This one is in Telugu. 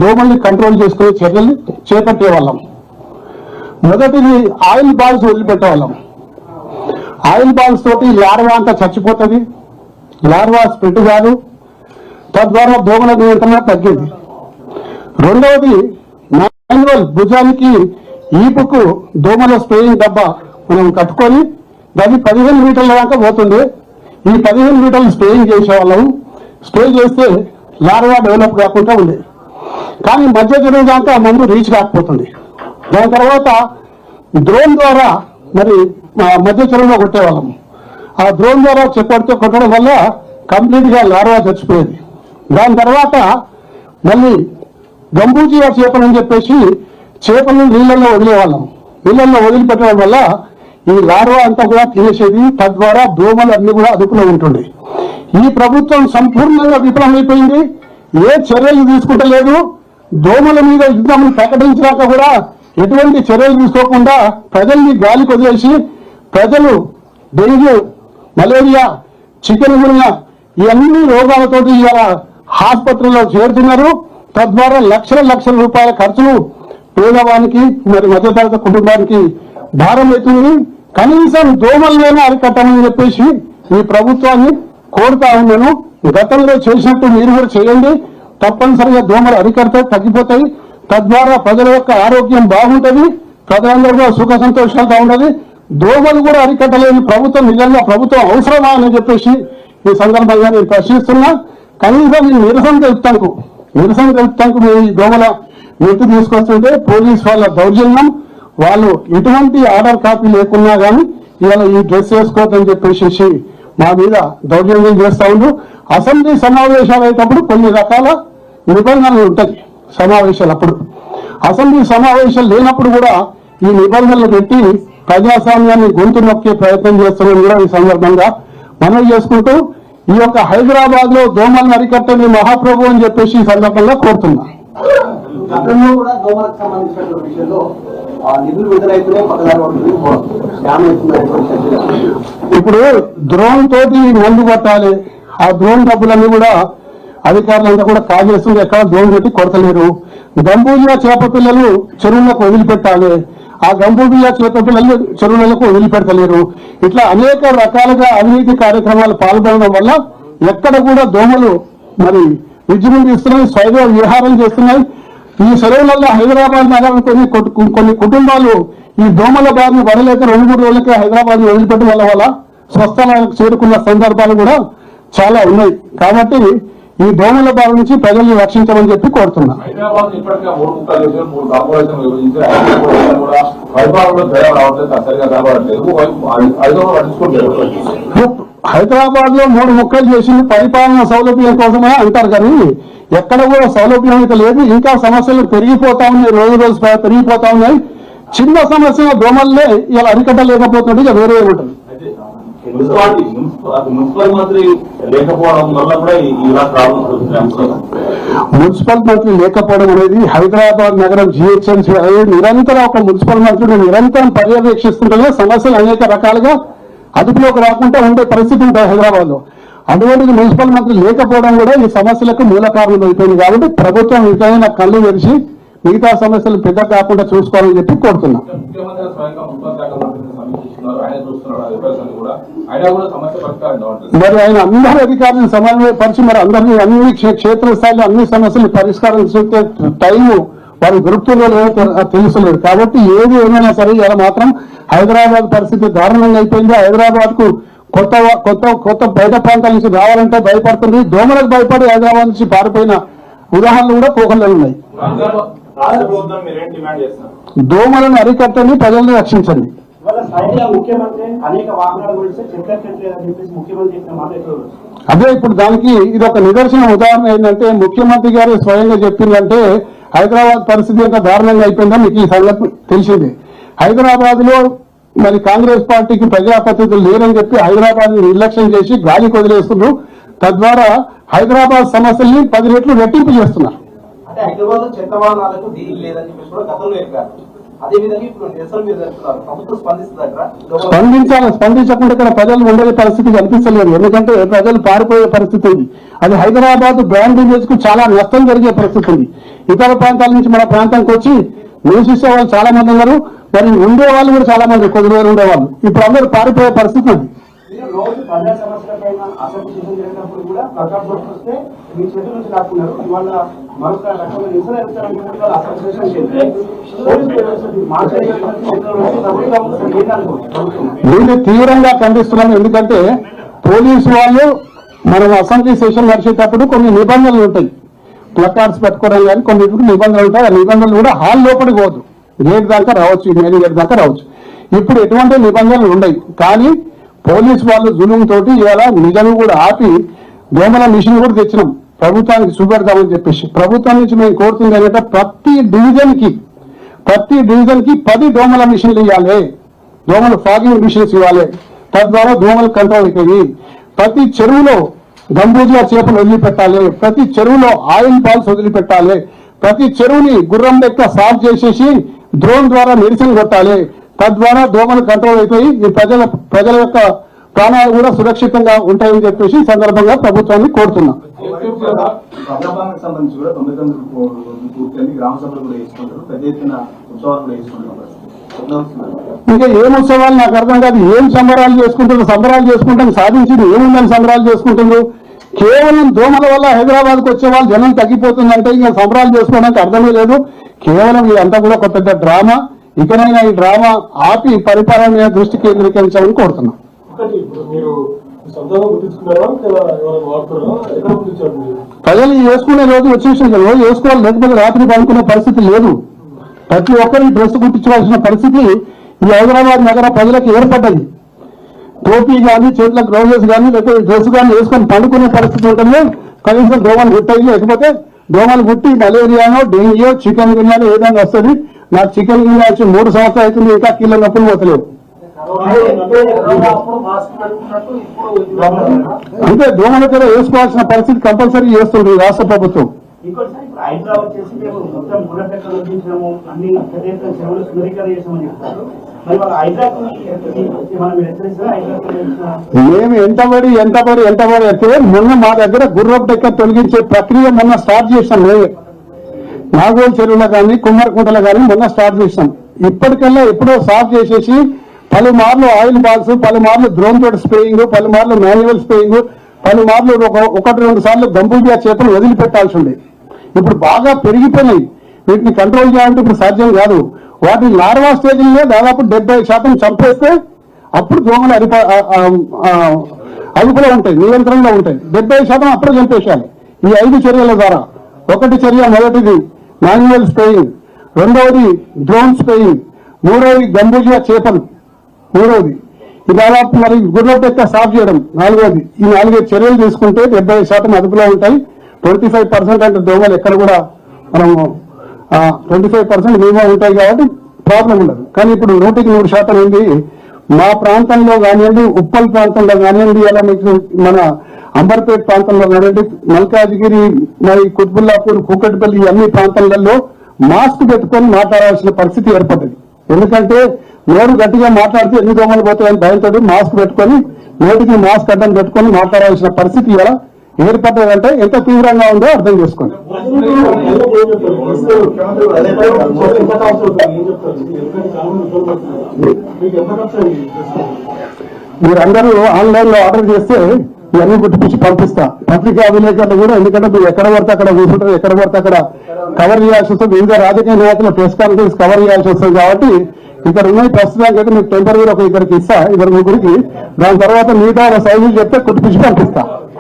దోమల్ని కంట్రోల్ చేసుకునే చర్యలు చేపట్టే వాళ్ళం. మొదటిది ఆయిల్ బాల్స్ వదిలిపెట్టేవాళ్ళం. ఆయిల్ బాల్స్ తోటి లార్వా అంతా చచ్చిపోతుంది, లార్వా స్ప్రెడ్ కాదు, తద్వారా దోమల నియంత్రణ తగ్గింది. రెండవది మాన్యువల్ భుజానికి ఈపుకు దోమల స్ప్రేయింగ్ డబ్బా మనం కట్టుకొని దాన్ని 15 మీటర్ల దాకా పోతుంది. ఈ 15 మీటర్లు స్ప్రేయింగ్ చేసేవాళ్ళం. స్ప్రే చేస్తే లార్వా డెవలప్ కాకుండా ఉంది. కానీ మధ్య చెరువు దాకా మందు రీచ్ కాకపోతుంది. దాని తర్వాత డ్రోన్ ద్వారా మరి మధ్య చెరువులో కొట్టేవాళ్ళం. ఆ డ్రోన్ ద్వారా కొట్టడం వల్ల కంప్లీట్ గా లార్వా చచ్చిపోయేది. దాని తర్వాత మళ్ళీ గంబూజియా చేపలని చెప్పేసి చేపలను నీళ్ళల్లో వదిలేవాళ్ళం. నీళ్ళల్లో వదిలిపెట్టడం వల్ల ఈ లార్వా అంతా కూడా తినేసేది. తద్వారా దోమలు అన్ని కూడా అదుపులో ఉంటుంది. ఈ ప్రభుత్వం సంపూర్ణంగా విఫలమైపోయింది. ఏ చర్యలు తీసుకుంటలేదు. దోమల మీద యుద్ధం ప్రకటించాక కూడా ఎటువంటి చర్యలు తీసుకోకుండా ప్రజల్ని గాలికి వదిలేసి ప్రజలు డెంగ్యూ, మలేరియా, చికెన్ గున్యా ఈ అన్ని రోగాలతోటి ఇవాళ హాస్పిటల్లో చేరుతున్నారు. తద్వారా లక్షల రూపాయల ఖర్చులు పేదవానికి మరి మధ్యతరగతి కుటుంబానికి భారం అవుతుంది. కనీసం దోమలైనా అరికట్టమని చెప్పేసి ఈ ప్రభుత్వాన్ని కోరుతా ఉన్నాను. గతంలో చేసినట్టు మీరు కూడా చేయండి. తప్పనిసరిగా దోమలు అరికడితే తగ్గిపోతాయి. తద్వారా ప్రజల యొక్క ఆరోగ్యం బాగుంటుంది. ప్రజలందరూ కూడా సుఖ సంతోషాలతో ఉండదు. దోమలు కూడా అరికట్టలేని ప్రభుత్వం నిజంగా ప్రభుత్వం అవసరమా అని చెప్పేసి ఈ సందర్భంగా నేను ప్రశ్నిస్తున్నా. కనీసం నేను నిరసన తెలుపుతానికి మీ దోమల నెట్టు తీసుకొస్తుంటే పోలీస్ వాళ్ళ దౌర్జన్యం, వాళ్ళు ఎటువంటి ఆర్డర్ కాపీ లేకున్నా కానీ ఇవాళ ఈ డ్రెస్ వేసుకోవద్దని చెప్పేసి మా మీద దౌర్జన్యం చేస్తా ఉండు. అసెంబ్లీ సమావేశాలు అయ్యేటప్పుడు కొన్ని రకాల నిబంధనలు ఉంటాయి. సమావేశాలు అప్పుడు అసెంబ్లీ సమావేశాలు లేనప్పుడు కూడా ఈ నిబంధనలు పెట్టి ప్రజాస్వామ్యాన్ని గొంతు నొక్కే ప్రయత్నం చేస్తున్నాం కూడా ఈ సందర్భంగా మనవి చేసుకుంటూ ఈ యొక్క హైదరాబాద్ లో దోమలను అరికట్టని మహాప్రభు అని చెప్పేసి ఈ సందర్భంగా కోరుతున్నా. ఇప్పుడు డ్రోన్ తోటి మందు కొట్టాలి. ఆ డ్రోన్ డబ్బులన్నీ కూడా అధికారులంతా కూడా కాజేస్తుంది. ఎక్కడ డ్రోన్ పెట్టి కొడతలేరు. గంబూజియా చేప పిల్లలు చెరువులకు వదిలిపెట్టాలి. ఆ గంబూజియా చేప పిల్లలు చెరువులకు వదిలిపెడతలేరు. ఇట్లా అనేక రకాలుగా అవినీతి కార్యక్రమాలు పాల్గొనడం వల్ల ఎక్కడ కూడా దోమలు మరి విజృంభిస్తున్నాయి, స్వైర విహారం చేస్తున్నాయి. ఈ సెలవులలో హైదరాబాద్ నగరం కొన్ని కుటుంబాలు ఈ దోమల బారిన పడలేక 2-3 రోజులకే హైదరాబాద్ వదిలిపెట్టడం వల్ల స్వస్థలాలకు చేరుకున్న సందర్భాలు కూడా చాలా ఉన్నాయి. కాబట్టి ఈ దోమల బారి నుంచి ప్రజల్ని రక్షించమని చెప్పి కోరుతున్నా. హైదరాబాద్ లో 3 ముక్కలు చేసింది పరిపాలన సౌలభ్యం కోసమే అంటారు, కానీ ఎక్కడ కూడా సౌలభ్యం అయితే లేదు. ఇంకా సమస్యలు పెరిగిపోతా ఉన్నాయి, రోజు పెరిగిపోతా ఉన్నాయి. చిన్న సమస్య దోమల్లే ఇలా అరికట్టలేకపోతుంటే ఇక వేరే ఉంటుంది. మున్సిపల్ మంత్రి లేకపోవడం వల్ల కూడా మున్సిపల్ మంత్రి లేకపోవడం అనేది హైదరాబాద్ నగరం జిహెచ్ఎంసీ నిరంతరం ఒక మున్సిపల్ మంత్రిని నిరంతరం పర్యవేక్షిస్తుంటే సమస్యలు అనేక రకాలుగా అదుపులోకి రాకుండా ఉండే పరిస్థితి ఉంటుంది హైదరాబాద్ లో. అటువంటిది మున్సిపల్ మంత్రి లేకపోవడం కూడా ఈ సమస్యలకు మూల కారణం అయిపోయింది. కాబట్టి ప్రభుత్వం ఇంకైనా కళ్ళు తెరిచి మిగతా సమస్యలు పెద్ద కాకుండా చూసుకోవాలని చెప్పి కోరుతున్నాం. మరి ఆయన అందరి అధికారులను సమన్వయపరిచి మరి అందరినీ అన్ని క్షేత్రస్థాయిలో అన్ని సమస్యలు పరిష్కారం చేసే టైము వారి దొరుకుతుందో లేదో తెలుసలేదు. కాబట్టి ఏది ఏమైనా సరే ఇలా మాత్రం హైదరాబాద్ పరిస్థితి దారుణంగా అయిపోయింది. హైదరాబాద్ కు కొత్త బయట ప్రాంతాల నుంచి రావాలంటే భయపడుతుంది. దోమలకు భయపడి హైదరాబాద్ నుంచి పారిపోయిన ఉదాహరణలు కూడా కోకల్లో ఉన్నాయి. దోమలను అరికట్టండి, ప్రజలను రక్షించండి. అదే ఇప్పుడు దానికి ఇది ఒక నిదర్శన ఉదాహరణ ఏంటంటే ముఖ్యమంత్రి గారు స్వయంగా చెప్పిందంటే హైదరాబాద్ పరిస్థితి ఎంత దారుణంగా అయిపోయిందో మీకు ఈ సంగతి తెలిసింది. హైదరాబాద్ లో మరి కాంగ్రెస్ పార్టీకి ప్రజాప్రతినిధులు లేరని చెప్పి హైదరాబాద్ నిర్లక్ష్యం చేసి గాలికి వదిలేస్తున్నారు. తద్వారా హైదరాబాద్ సమస్యల్ని 10 రెట్లు రెట్టింపు చేస్తున్నారు. అదేవిధంగా ఇప్పుడు నిరసన మీద జరుపుతున్నారు. ప్రభుత్వం స్పందిస్తుందట. స్పందించకుండా ఇక్కడ ప్రజలు ఉండే పరిస్థితి కనిపిస్తలేదు. ఎందుకంటే ప్రజలు పారిపోయే పరిస్థితి ఉంది. అది హైదరాబాద్ బ్రాండ్ ఇమేజ్ కు చాలా నష్టం జరిగే పరిస్థితి ఉంది. ఇతర ప్రాంతాల నుంచి మన ప్రాంతానికి వచ్చి నివసించే వాళ్ళు చాలా మంది ఉన్నారు. మరి ఉండే వాళ్ళు కూడా చాలా మంది కొద్ది రోజులు ఉండేవాళ్ళు. ఇప్పుడు అందరూ పారిపోయే పరిస్థితి ఉంది. మీరు రోజు ప్రజా సమస్యల పైన అసెంబ్లీ జరిగినప్పుడు కూడా ప్రకాశ్ బొట్టు వస్తే మీ చేతుల నుంచి లాక్కున్నారు. ఇవాళ మరొక రకమైన నిరసన జరుగుతారంటే ఇవాళ దీన్ని తీవ్రంగా ఖండిస్తున్నాం. ఎందుకంటే పోలీసు వాళ్ళు మనం అసెంబ్లీ సెషన్ నడిచేటప్పుడు కొన్ని నిబంధనలు ఉంటాయి. ప్లకార్డ్స్ పెట్టుకోవడం కానీ కొన్ని నిబంధనలు ఉంటాయి. ఆ నిబంధనలు కూడా హాల్ లోపలికి పోదు, గేట్ దాకా రావచ్చు, మెయిన్ గేట్ దాకా రావచ్చు. ఇప్పుడు ఎటువంటి నిబంధనలు ఉన్నాయి. కానీ పోలీసు వాళ్ళు జులుం తోటి ఇవాళ నిజం కూడా ఆపి దోమల మిషన్ కూడా తెచ్చినాం ప్రభుత్వానికి చూపెడతామని చెప్పేసి. ప్రభుత్వం నుంచి మేము కోరుతుంది ఏంటంటే ప్రతి డివిజన్ కి 10 దోమల మిషన్లు ఇవ్వాలి, దోమల ఫాగింగ్ మిషన్స్ ఇవ్వాలి. తద్వారా దోమలు కంట్రోల్ అవుతాయి. ప్రతి చెరువులో గంబూజా చేపలు వదిలిపెట్టాలి, ప్రతి చెరువులో ఆయిల్ బాల్స్ వదిలిపెట్టాలి, ప్రతి చెరువుని గుర్రం లెక్క సాఫ్ చేసేసి డ్రోన్ ద్వారా మెడిసిన్ కొట్టాలి. తద్వారా దోమలు కంట్రోల్ అయిపోయి ఈ ప్రజల యొక్క ప్రాణాలు కూడా సురక్షితంగా ఉంటాయని చెప్పేసి సందర్భంగా ప్రభుత్వాన్ని కోరుతున్నాం. ప్రజాపాలనకు సంబంధించి కూడా 99 పూర్తి గ్రామ సభలు కూడా వేసుకుంటారు, పెద్ద ఎత్తున ఉత్సవాలు కూడా వేసుకుంటారు. ఇంకా ఏం ఉత్సవాలు నాకు అర్థం కాదు. ఏం సంబరాలు చేసుకుంటాం సాధించింది ఏముందని సంబరాలు చేసుకుంటున్నారు. కేవలం దోమల వల్ల హైదరాబాద్కు వచ్చే వాళ్ళు జనం తగ్గిపోతుందంటే ఇంకా సంబరాలు చేసుకోవడానికి అర్థమే లేదు. కేవలం ఇదంతా కూడా ఒక పెద్ద డ్రామా. ఇకనైనా ఈ డ్రామా ఆపి పరిపాలన మీద దృష్టి కేంద్రీకరించాలని కోరుతున్నాం. ప్రజలు వేసుకునే రోజు వచ్చేసింది, రోజు వేసుకోవాలి, లేకపోతే రాత్రి పడుకునే పరిస్థితి లేదు. ప్రతి ఒక్కరికి డ్రెస్ కుట్టించవలసిన పరిస్థితి ఈ హైదరాబాద్ నగర ప్రజలకు ఏర్పడ్డది. టోపీ కానీ చేతులకు గ్లౌజెస్ కానీ లేకపోతే డ్రెస్ కానీ వేసుకొని పండుకునే పరిస్థితి ఉంటుంది. కనీసం దోమలు గుట్టాయి, లేకపోతే దోమలు గుట్టి మలేరియానో డెంగ్యూ చికెన్ గున్యానో ఏదైనా వస్తుంది. నాకు చికెన్ గున్యా వచ్చి 3 సంవత్సరాలు అవుతుంది, ఇంకా కీళ్ళ నొప్పులు పోతలేవు. అంటే దోమల కూడా వేసుకోవాల్సిన పరిస్థితి కంపల్సరీ చేస్తుంది రాష్ట్ర ప్రభుత్వం. హైదరాబాద్ చేసి మేము మొత్తం గుర్రపెక్కలు వదిలించాము, అన్ని చెరువులు సుందరీకరణ చేసామని చెప్తారు. మరి వాళ్ళ మేము ఎంతబడి అయితే మొన్న మా దగ్గర గుర్రపు డెక్క తొలగించే ప్రక్రియ మొన్న స్టార్ట్ చేసాం. మేమే నాగోల్ చెరువులో కానీ కుమ్మరకుంటలో కానీ మొన్న స్టార్ట్ చేసాం. ఇప్పటికల్లా ఎప్పుడో సాఫ్ చేసేసి పలుమార్లు ఆయిల్ బాల్స్, పలుమార్లు డ్రోన్ తోటి స్ప్రేయింగ్, పలుమార్లు మాన్యువల్ స్ప్రేయింగ్, పలుమార్లు 1-2 సార్లు గంబూజియా చేపలు వదిలిపెట్టాల్సి ఉండే. ఇప్పుడు బాగా పెరిగిపోయినాయి. వీటిని కంట్రోల్ చేయాలంటే ఇప్పుడు సాధ్యం కాదు. వాటి లార్వా స్టేజ్లో దాదాపు 70% చంపేస్తే అప్పుడు దోమలు అదుపులో ఉంటాయి, నియంత్రణలో ఉంటాయి. 70% అప్పుడే చంపేసేయాలి ఈ 5 చర్యల ద్వారా. ఒకటి చర్య, మొదటిది మాన్యువల్ స్ప్రేయింగ్, రెండవది డ్రోన్ స్ప్రేయింగ్, మూడవది గంబూజియా చేపలు, మూడవది ఈ దాదాపు మరి గుర్రపు డెక్క సాఫ్ చేయడం, నాలుగవది. ఈ 4 చర్యలు తీసుకుంటే 70% అదుపులో ఉంటాయి. 25% అంటే దోమలు ఎక్కడ కూడా మనము 25% మేమో ఉంటాయి కాబట్టి ప్రాబ్లం ఉండదు. కానీ ఇప్పుడు 100% ఏంటి మా ప్రాంతంలో కానివ్వండి, ఉప్పల్ ప్రాంతంలో కానివ్వండి, అలా మీకు మన అంబర్పేట ప్రాంతంలో కానివ్వండి, మల్కాజ్గిరి, మరి కుత్బుల్లాపూర్, కూకట్పల్లి అన్ని ప్రాంతాలలో మాస్క్ పెట్టుకొని మాట్లాడాల్సిన పరిస్థితి ఏర్పడ్డది. ఎందుకంటే నోరు గట్టిగా మాట్లాడితే ఎన్ని దోమలు పోతాయని భయంతో మాస్క్ పెట్టుకొని, నోటికి మాస్క్ అడ్డం పెట్టుకొని మాట్లాడాల్సిన పరిస్థితి ఇలా ఏర్పడ్డదంటే ఎంత తీవ్రంగా ఉందో అర్థం చేసుకోండి. మీరందరూ ఆన్లైన్ లో ఆర్డర్ చేస్తే ఇవన్నీ గుర్తిపించి పంపిస్తా. పత్రికా విలేకరులు కూడా, ఎందుకంటే మీరు ఎక్కడ పడితే అక్కడ కూర్చుంటారు, ఎక్కడ పడితే అక్కడ కవర్ చేయాల్సి వస్తుంది. వివిధ రాజకీయ నాయకుల ప్రెస్ కాన్ఫరెన్స్ కవర్ చేయాల్సి వస్తుంది. కాబట్టి ఇక్కడ ఉన్నాయి ప్రస్తుతానికి అయితే మీకు టెంపరీ ఒక ఇద్దరికి ఇస్తా, 2-3కి. దాని తర్వాత మిగతా సైజులు చెప్తే కుట్టిపించి పంపిస్తా.